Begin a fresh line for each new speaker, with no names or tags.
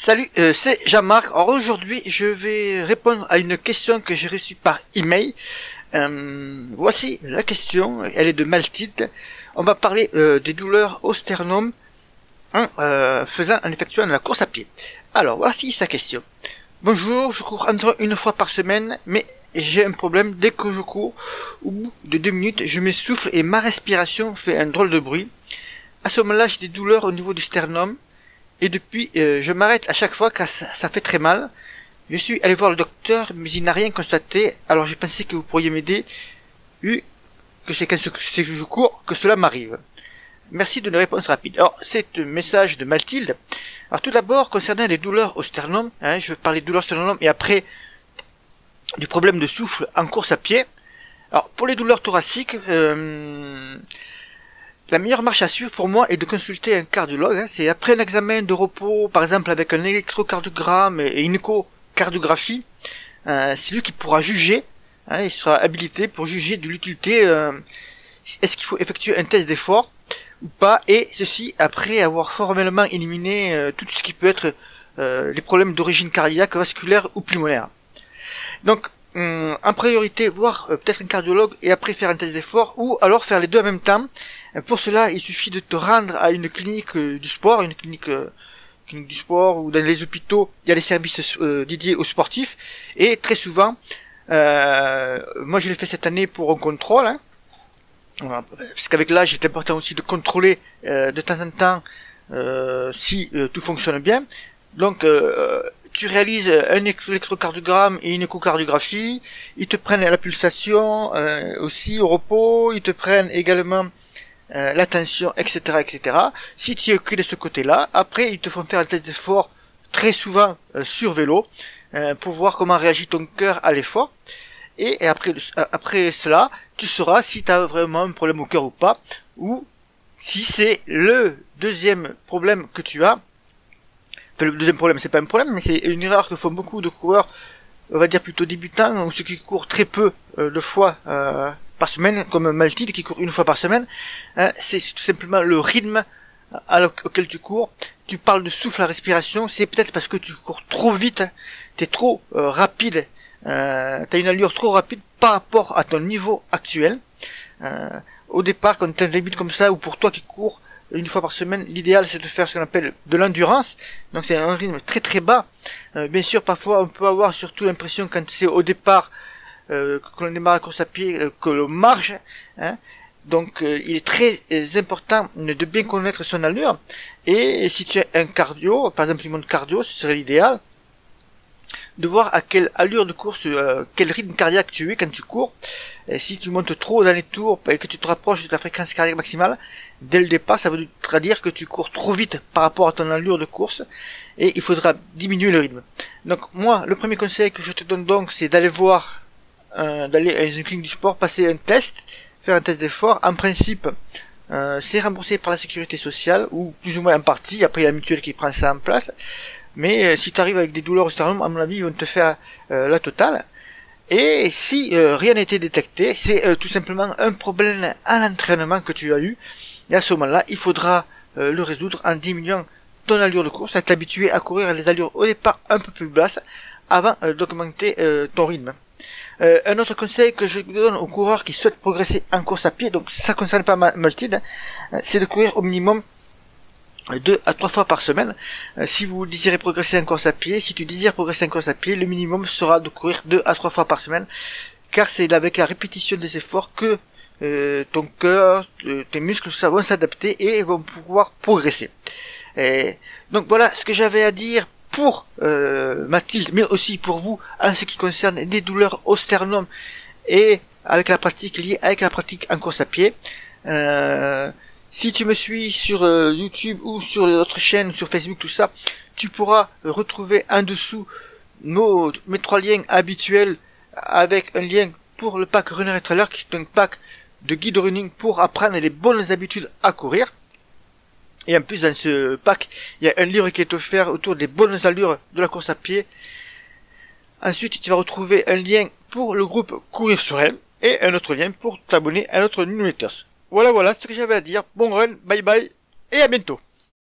Salut, c'est Jean-Marc. Alors aujourd'hui, je vais répondre à une question que j'ai reçue par email. Voici la question, elle est de Mathilde. On va parler des douleurs au sternum en effectuant la course à pied. Alors, voici sa question. Bonjour, je cours environ une fois par semaine, mais j'ai un problème. Dès que je cours, au bout de 2 minutes, je m'essouffle et ma respiration fait un drôle de bruit. À ce moment-là, j'ai des douleurs au niveau du sternum. Et depuis, je m'arrête à chaque fois car ça fait très mal. Je suis allé voir le docteur, mais il n'a rien constaté. Alors j'ai pensé que vous pourriez m'aider, vu que c'est quand je cours que cela m'arrive. Merci de la réponse rapide. Alors, c'est un message de Mathilde. Alors tout d'abord, concernant les douleurs au sternum, je vais parler de douleurs au sternum et après du problème de souffle en course à pied. Alors pour les douleurs thoraciques, la meilleure marche à suivre pour moi est de consulter un cardiologue. C'est après un examen de repos, par exemple avec un électrocardiogramme et une échocardiographie, c'est lui qui pourra juger, il sera habilité pour juger de l'utilité, est-ce qu'il faut effectuer un test d'effort ou pas, et ceci après avoir formellement éliminé tout ce qui peut être les problèmes d'origine cardiaque, vasculaire ou pulmonaire. Donc, en priorité, voir peut-être un cardiologue et après faire un test d'effort, ou alors faire les deux en même temps. Pour cela, il suffit de te rendre à une clinique du sport, une clinique du sport, ou dans les hôpitaux, il y a des services dédiés aux sportifs, et très souvent, moi je l'ai fait cette année pour un contrôle, parce qu'avec l'âge, il est important aussi de contrôler de temps en temps si tout fonctionne bien. Donc, tu réalises un électrocardiogramme et une échocardiographie, ils te prennent la pulsation aussi au repos, ils te prennent également la tension, etc., etc. Si tu es ok de ce côté-là, après ils te font faire un test d'effort très souvent sur vélo pour voir comment réagit ton cœur à l'effort. Et après cela, tu sauras si tu as vraiment un problème au cœur ou pas, ou si c'est le deuxième problème que tu as. Enfin, le deuxième problème, c'est pas un problème, mais c'est une erreur que font beaucoup de coureurs, on va dire plutôt débutants, ou ceux qui courent très peu de fois par semaine, comme Mathilde qui court une fois par semaine. C'est tout simplement le rythme auquel tu cours. Tu parles de souffle à respiration, c'est peut-être parce que tu cours trop vite, t'es trop rapide, t'as une allure trop rapide par rapport à ton niveau actuel. Au départ, quand tu débutes comme ça, ou pour toi qui cours une fois par semaine, l'idéal c'est de faire ce qu'on appelle de l'endurance, donc c'est un rythme très très bas. Bien sûr, parfois on peut avoir surtout l'impression quand c'est au départ que l'on démarre la course à pied, que l'on marche, donc il est très important de bien connaître son allure, et si tu as un cardio, par exemple une montre cardio, ce serait l'idéal de voir à quelle allure de course, quel rythme cardiaque tu es quand tu cours. Et si tu montes trop dans les tours et que tu te rapproches de ta fréquence cardiaque maximale, dès le départ, ça voudra dire que tu cours trop vite par rapport à ton allure de course, et il faudra diminuer le rythme. Donc moi, le premier conseil que je te donne donc, c'est d'aller voir, d'aller à une clinique du sport, passer un test, faire un test d'effort. En principe, c'est remboursé par la sécurité sociale, ou plus ou moins en partie, après il y a la mutuelle qui prend ça en place. Mais si tu arrives avec des douleurs au sternum, à mon avis, ils vont te faire la totale. Et si rien n'a été détecté, c'est tout simplement un problème à l'entraînement que tu as eu. Et à ce moment-là, il faudra le résoudre en diminuant ton allure de course, à t'habituer à courir à des allures au départ un peu plus basses, avant d'augmenter ton rythme. Un autre conseil que je donne aux coureurs qui souhaitent progresser en course à pied, donc ça concerne pas Mathilde, c'est de courir au minimum 2 à 3 fois par semaine. Si vous désirez progresser en course à pied, si tu désires progresser en course à pied, le minimum sera de courir 2 à 3 fois par semaine, car c'est avec la répétition des efforts que ton cœur, tes muscles vont s'adapter et vont pouvoir progresser. Et donc voilà ce que j'avais à dire pour Mathilde, mais aussi pour vous en ce qui concerne les douleurs au sternum et avec la pratique liée avec la pratique en course à pied. Si tu me suis sur YouTube ou sur les autres chaînes, sur Facebook, tout ça, tu pourras retrouver en dessous mes 3 liens habituels, avec un lien pour le pack Runner et Trailer, qui est un pack de guide running pour apprendre les bonnes habitudes à courir. Et en plus, dans ce pack, il y a un livre qui est offert autour des bonnes allures de la course à pied. Ensuite, tu vas retrouver un lien pour le groupe Courir sur elle et un autre lien pour t'abonner à notre newsletter. Voilà ce que j'avais à dire. Bon run, bye bye, et à bientôt.